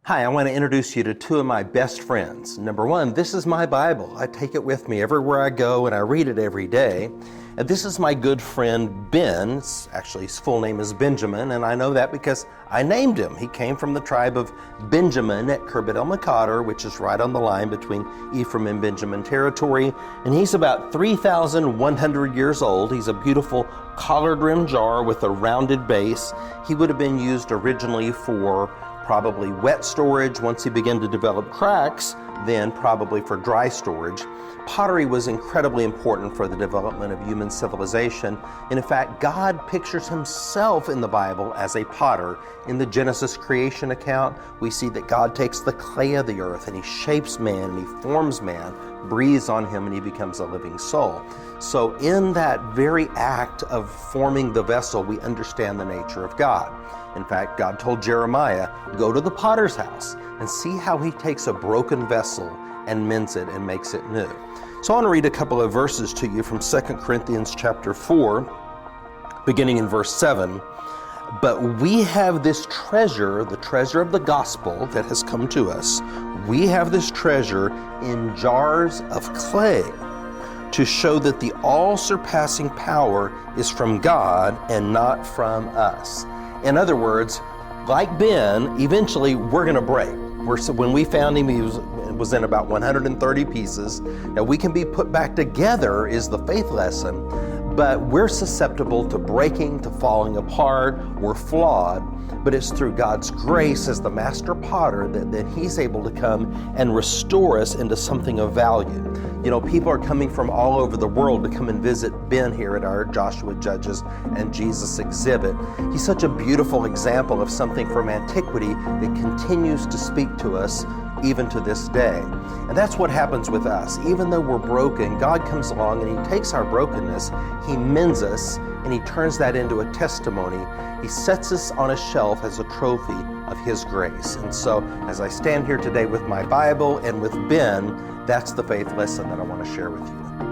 Hi, I want to introduce you to two of my best friends. Number one, this is my Bible. I take it with me everywhere I go and I read it every day. And this is my good friend Ben. Actually, his full name is Benjamin, and I know that because I named him. He came from the tribe of Benjamin at Kerbet El Makader, which is right on the line between Ephraim and Benjamin territory. And he's about 3,100 years old. He's a beautiful collared rim jar with a rounded base. He would have been used originally for probably wet storage. Once he began to develop cracks, then probably for dry storage. Pottery was incredibly important for the development of human civilization. And in fact, God pictures himself in the Bible as a potter. In the Genesis creation account, we see that God takes the clay of the earth and he shapes man and he forms man, breathes on him, and he becomes a living soul. So in that very act of forming the vessel, we understand the nature of God. In fact, God told Jeremiah, go to the potter's house and see how he takes a broken vessel and mends it and makes it new. So I want to read a couple of verses to you from 2 Corinthians chapter 4, beginning in verse 7. But we have this treasure, the treasure of the gospel that has come to us. We have this treasure in jars of clay to show that the all-surpassing power is from God and not from us. In other words, like Ben, eventually we're going to break. When we found him, he was in about 130 pieces. Now we can be put back together is the faith lesson, but we're susceptible to breaking, to falling apart. We're flawed, but it's through God's grace as the master potter that he's able to come and restore us into something of value. You know, people are coming from all over the world to come and visit Ben here at our Joshua, Judges, and Jesus exhibit. He's such a beautiful example of something from antiquity that continues to speak to us even to this day. And that's what happens with us. Even though we're broken, God comes along and he takes our brokenness, he mends us, and he turns that into a testimony. He sets us on a shelf as a trophy of his grace. And so as I stand here today with my Bible and with Ben, that's the faith lesson that I want to share with you.